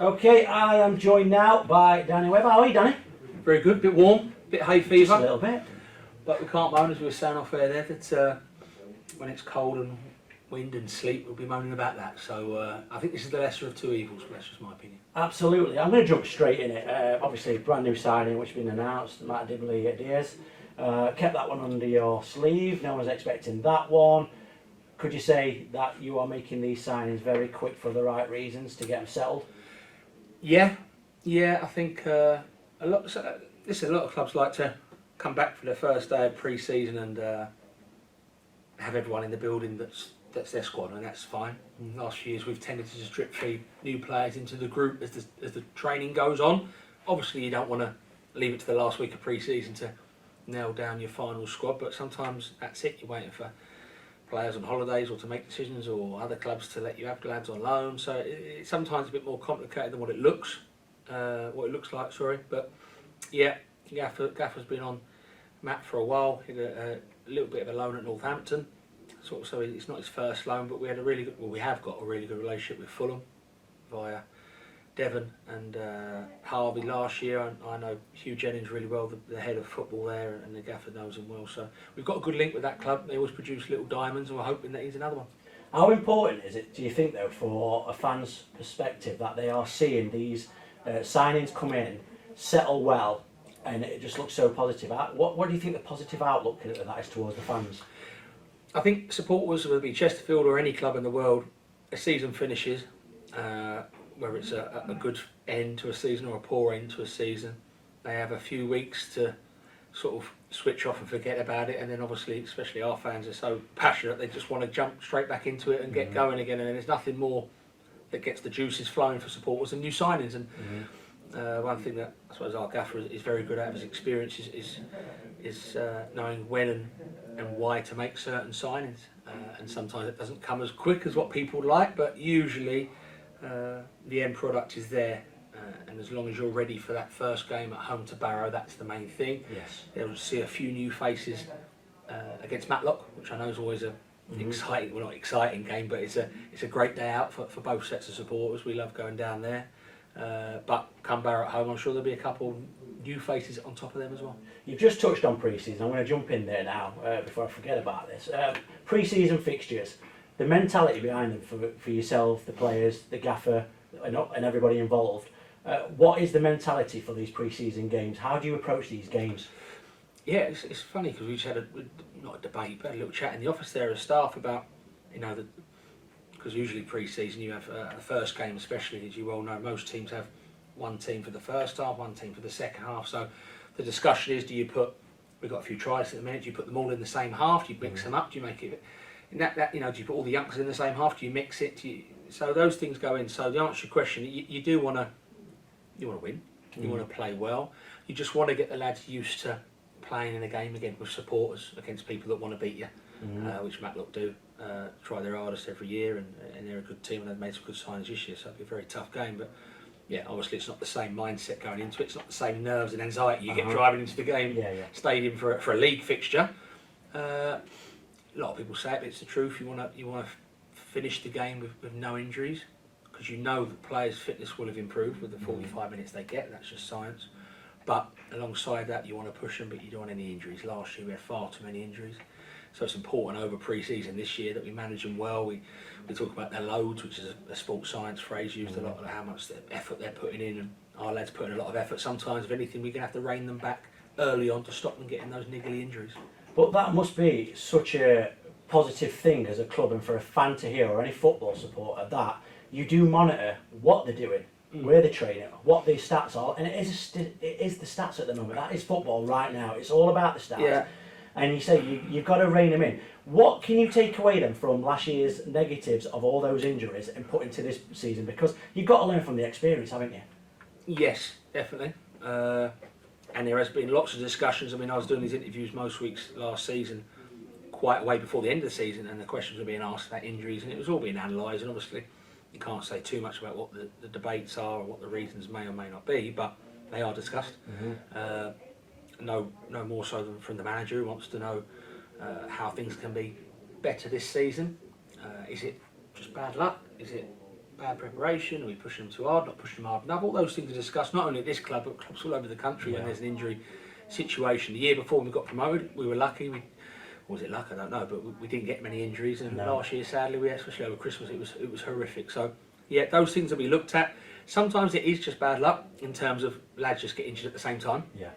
Okay, I am joined now by Danny Webb. How are you, Danny? Very good, bit warm, bit hay fever. Just a little bit. But we can't moan, as we were saying off air there, that when it's cold and wind and sleet, we'll be moaning about that. So I think this is the lesser of two evils, but that's just my opinion. Absolutely. I'm going to jump straight in it. Obviously, brand new signing which has been announced, Matt Diaz. Kept that one under your sleeve. No one's expecting that one. Could you say that you are making these signings very quick for the right reasons to get them settled? Yeah. I think a lot of clubs like to come back for their first day of pre-season and have everyone in the building that's their squad, and that's fine. In the last few years, we've tended to just drip feed new players into the group as the training goes on. Obviously, you don't want to leave it to the last week of pre-season to nail down your final squad, but sometimes that's it. You're waiting for players on holidays or to make decisions, or other clubs to let you have lads on loan. So it's sometimes a bit more complicated than what it looks. Like. But yeah, Gaffer's been on Matt for a while. He had a little bit of a loan at Northampton, so it's not his first loan, but we have got a really good relationship with Fulham via Devon and Harvey last year. I know Hugh Jennings really well, the head of football there, and the Gaffer knows him well. So we've got a good link with that club. They always produce little diamonds, and we're hoping that he's another one. How important is it, do you think, though, for a fan's perspective, that they are seeing these signings come in, settle well, and it just looks so positive? What do you think the positive outlook of that is towards the fans? I think supporters, whether it be Chesterfield or any club in the world, a season finishes, whether it's a good end to a season or a poor end to a season, they have a few weeks to sort of switch off and forget about it, and then obviously, especially our fans are so passionate, they just want to jump straight back into it and get going again, and then there's nothing more that gets the juices flowing for supporters than new signings. And one thing that I suppose our gaffer is very good at, his experience is knowing when and why to make certain signings, and sometimes it doesn't come as quick as what people would like, but usually the end product is there, and as long as you're ready for that first game at home to Barrow, that's the main thing. Yes. They'll see a few new faces against Matlock, which I know is always a exciting, well, not exciting game, but it's a great day out for both sets of supporters. We love going down there. But come Barrow at home, I'm sure there'll be a couple new faces on top of them as well. You've just touched on pre-season. I'm going to jump in there now before I forget about this. Pre-season fixtures, the mentality behind them for yourself, the players, the gaffer, and everybody involved. What is the mentality for these pre-season games? How do you approach these games? Yeah, it's funny because we just had not a debate, but a little chat in the office there as staff about, because usually pre-season you have the first game, especially, as you well know, most teams have one team for the first half, one team for the second half. So the discussion is, we've got a few tries at the minute, do you put them all in the same half, do you mix them up, do you make it, do you put all the youngsters in the same half, do you mix it, so those things go in. So the answer to your question, you do want to win, you want to play well, you just want to get the lads used to playing in a game again with supporters against people that want to beat you, which Matlock do. Try their hardest every year, and they're a good team, and they've made some good signings this year, so it'll be a very tough game. But yeah, obviously it's not the same mindset going into it, it's not the same nerves and anxiety you get driving into the game stadium for a league fixture. A lot of people say it, but it's the truth. You want to finish the game with no injuries, because you know the players' fitness will have improved with the 45 minutes they get. That's just science. But alongside that, you want to push them, but you don't want any injuries. Last year we had far too many injuries. So it's important over pre-season this year that we manage them well. We talk about their loads, which is a sports science phrase used a lot, of how much effort they're putting in, and our lads put in a lot of effort. Sometimes, if anything, we're going to have to rein them back early on to stop them getting those niggly injuries. But that must be such a positive thing as a club, and for a fan to hear, or any football supporter, that you do monitor what they're doing, where they're training, what their stats are, and it is the stats at the moment. That is football right now. It's all about the stats. Yeah. And you say you've got to rein them in. What can you take away then from last year's negatives of all those injuries and put into this season? Because you've got to learn from the experience, haven't you? Yes, definitely. And there has been lots of discussions. I mean, I was doing these interviews most weeks last season, quite a way before the end of the season, and the questions were being asked about injuries, and it was all being analysed. And obviously, you can't say too much about what the debates are or what the reasons may or may not be, but they are discussed. No more so than from the manager, who wants to know how things can be better this season. Is it just bad luck? Is it bad preparation? Are we pushing them too hard? Not pushing them hard enough? All those things are discussed not only at this club but clubs all over the country when there's an injury situation. The year before when we got promoted, we were lucky. Or was it luck? I don't know, but we didn't get many injuries. And last year, sadly, we especially over Christmas, it was horrific. So yeah, those things will be looked at. Sometimes it is just bad luck in terms of lads just get injured at the same time. Yeah.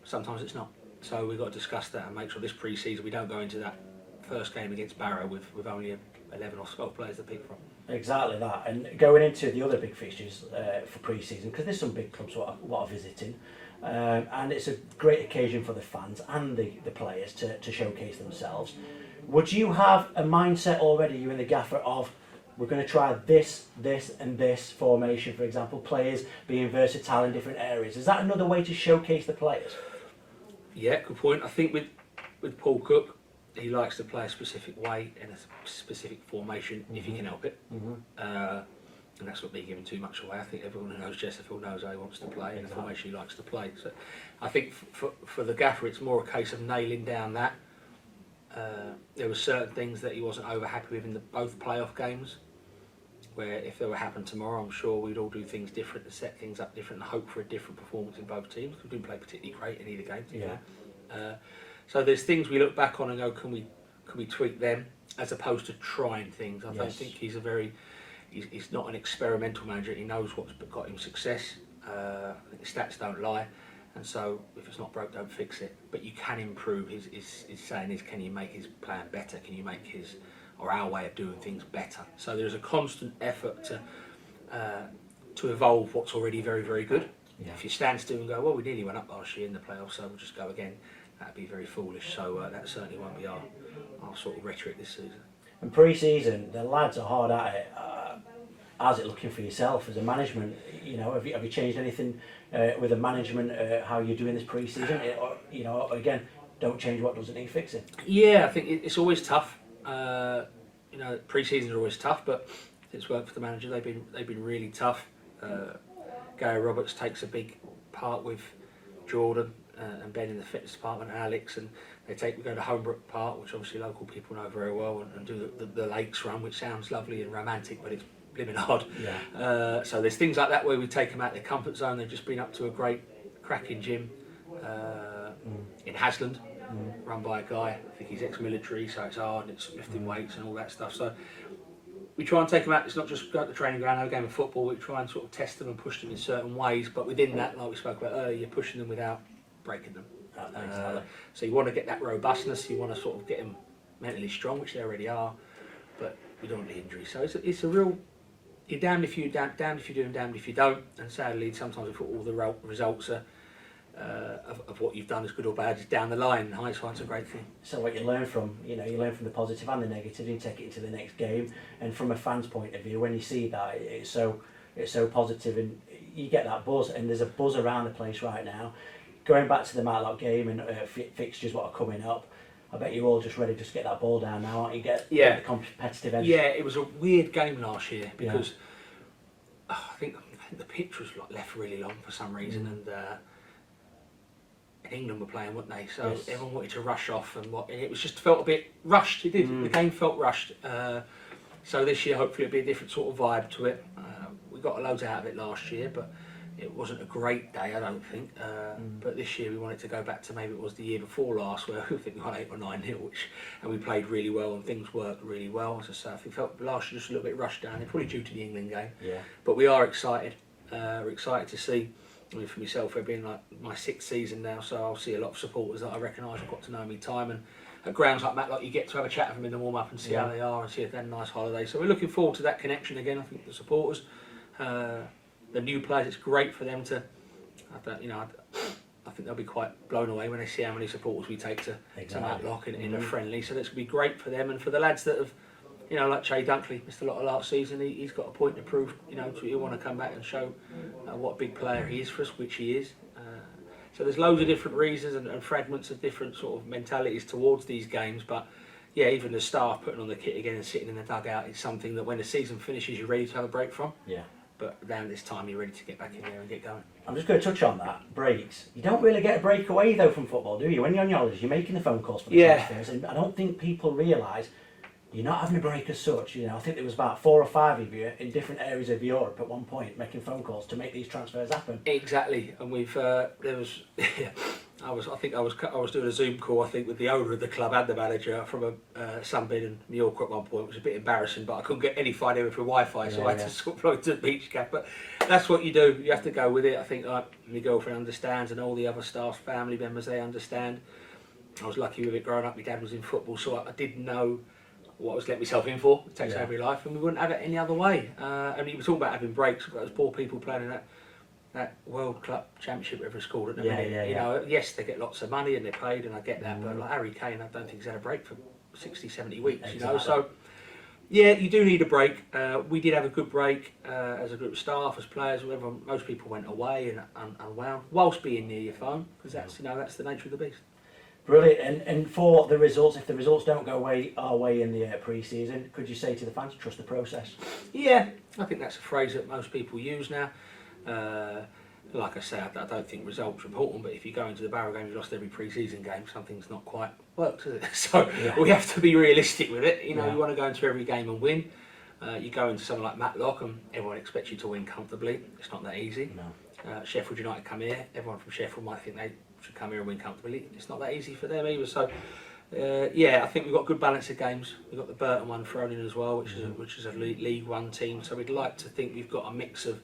Sometimes it's not. So we've got to discuss that and make sure this pre-season we don't go into that first game against Barrow with only 11 or 12 players to pick from. Exactly that. And going into the other big fixtures for pre-season, because there's some big clubs what are visiting, and it's a great occasion for the fans and the players to showcase themselves. Would you have a mindset already, you and the gaffer, of we're going to try this and this formation, for example, players being versatile in different areas? Is that another way to showcase the players? Yeah, good point. I think with Paul Cook, he likes to play a specific way in a specific formation if he can help it. And that's not me giving too much away. I think everyone who knows Chesterfield knows how he wants to play and the formation he likes to play. So I think for the gaffer, it's more a case of nailing down that. There were certain things that he wasn't over happy with in both playoff games, where if they were happen tomorrow, I'm sure we'd all do things different and set things up different and hope for a different performance in both teams. We didn't play particularly great in either game. Yeah. So there's things we look back on and go, can we tweak them as opposed to trying things. I don't think he's he's not an experimental manager. He knows what's got him success. I think the stats don't lie. And so if it's not broke, don't fix it. But you can improve. His saying is, can you make his plan better? Can you make his or our way of doing things better? So there's a constant effort to evolve what's already very, very good. Yeah. If you stand still and go, well, we nearly went up last year in the playoffs, so we'll just go again, that'd be very foolish. So that certainly won't be our sort of rhetoric this season. And pre-season, the lads are hard at it. How's it looking for yourself as a management? You know, have you changed anything with the management? How you're doing this pre-season? Or again, don't change what doesn't need fixing. Yeah, I think it's always tough. Pre-seasons are always tough, but it's worked for the manager. They've been really tough. Gary Roberts takes a big part with Jordan and Ben in the fitness department and Alex, and we go to Homebrook Park, which obviously local people know very well, and do the lakes run, which sounds lovely and romantic, but it's living hard. Yeah. So there's things like that where we take them out of their comfort zone. They've just been up to a great cracking gym in Hasland, run by a guy, I think he's ex-military, so it's hard and it's lifting weights and all that stuff. So we try and take them out. It's not just go to the training ground, have a game of football. We try and sort of test them and push them in certain ways, but within that, like we spoke about earlier, you're pushing them without breaking them. So you want to get that robustness, you want to sort of get them mentally strong, which they already are, but we don't want the injury. So it's a real, you're damned if you do and damned if you don't. And sadly, sometimes we put all the results of what you've done, as good or bad, is down the line. And hindsight's a great thing. So what you learn from the positive and the negative, you take it into the next game. And from a fan's point of view, when you see that, it's so positive, and you get that buzz. And there's a buzz around the place right now. Going back to the Matlock game and fixtures what are coming up, I bet you're all just ready to get that ball down now, aren't you? Get the competitive edge. Yeah, it was a weird game last year because I think the pitch was left really long for some reason, and England were playing, weren't they? So everyone wanted to rush off, and it was just felt a bit rushed. It did. The game felt rushed. So this year, hopefully, it'll be a different sort of vibe to it. We got loads out of it last year, but it wasn't a great day, I don't think. But this year we wanted to go back to maybe it was the year before last, where I think we won 8 or 9-0, and we played really well and things worked really well. As I say, I think felt last year just a little bit rushed down. Probably due to the England game. Yeah. But we are excited. We're excited to see. I mean, for myself, we've been like my 6th season now, so I'll see a lot of supporters that I recognise have got to know me time. And at grounds like Matlock, you get to have a chat with them in the warm up and see how they are and see if they had a nice holiday. So we're looking forward to that connection again. I think the supporters. The new players, it's great for them to. I think they'll be quite blown away when they see how many supporters we take to Matlock in a friendly. So that's going to be great for them, and for the lads that have, like Che Dunkley missed a lot of last season. He's got a point to prove. He'll want to come back and show what a big player he is for us, which he is. So there's loads of different reasons and fragments of different sort of mentalities towards these games, but. Yeah, even the staff putting on the kit again and sitting in the dugout is something that when the season finishes, you're ready to have a break from. Yeah. But around this time, you're ready to get back in there and get going. I'm just going to touch on that, breaks. You don't really get a break away, though, from football, do you? When you're on your holidays, you're making the phone calls for the transfers, and I don't think people realise you're not having a break as such. You know, I think there was about 4 or 5 of you in different areas of Europe at one point making phone calls to make these transfers happen. Exactly, and we've there was I was doing a Zoom call, I think, with the owner of the club and the manager from a sunbed in New York at one point. It was a bit embarrassing, but I couldn't get any find over for Wi-Fi, so I had to sort of float to the beach cap. But that's what you do. You have to go with it. I think like my girlfriend understands, and all the other staff, family members, they understand. I was lucky with it growing up. My dad was in football, so I didn't know what I was letting myself in for. It takes over your life, and we wouldn't have it any other way. I mean, you were talking about having breaks. Those poor people playing in that World Club Championship, whatever it's called at the minute. You know, yes, they get lots of money and they're paid, and I get that. But like Harry Kane, I don't think he's had a break for 60, 70 weeks. Exactly. You know, so yeah, you do need a break. We did have a good break as a group of staff, as players, whatever. Most people went away and unwound whilst being near your phone, because that's that's the nature of the beast. Brilliant. And for the results, if the results don't go our way in the pre-season, could you say to the fans, trust the process? Yeah, I think that's a phrase that most people use now. Like I say, I don't think results are important, but if you go into the Barrow game, you lost every pre-season game, something's not quite worked, does it? So we have to be realistic with it. You know, you want to go into every game and win. You go into something like Matlock and everyone expects you to win comfortably. It's not that easy. No. Sheffield United come here, everyone from Sheffield might think they should come here and win comfortably. It's not that easy for them either. So I think we've got good balance of games. We've got the Burton one thrown in as well, which is a League One team. So we'd like to think we've got a mix of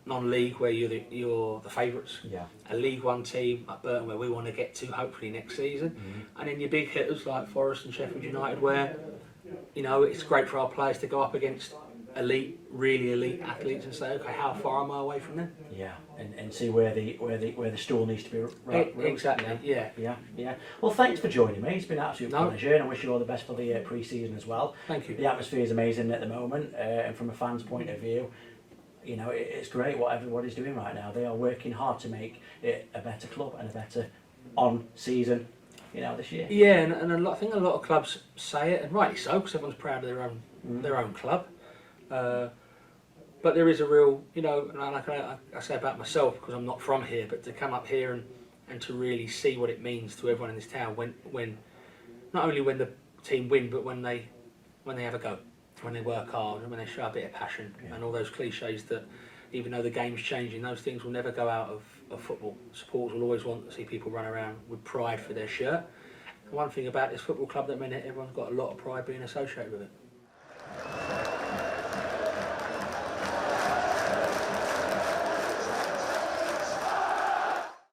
non-league where you're the favourites, a League One team like Burton where we want to get to hopefully next season, and then your big hitters like Forest and Sheffield United where it's great for our players to go up against really elite athletes and say, okay, how far am I away from them? Yeah, and see where the stool needs to be right. Exactly. Yeah. Well, thanks for joining me. It's been an absolute pleasure, and I wish you all the best for the pre-season as well. Thank you. The atmosphere is amazing at the moment, and from a fan's point of view, it's great what everybody's doing right now. They are working hard to make it a better club and a better on-season, this year. Yeah, and I think a lot of clubs say it, and rightly so, because everyone's proud of their own club. But there is a real, and like I say about myself, because I'm not from here, but to come up here and to really see what it means to everyone in this town when not only when the team win, but when they have a go, when they work hard, and when they show a bit of passion, and all those cliches that even though the game's changing, those things will never go out of football. Supporters will always want to see people run around with pride for their shirt. And one thing about this football club at the minute, everyone's got a lot of pride being associated with it.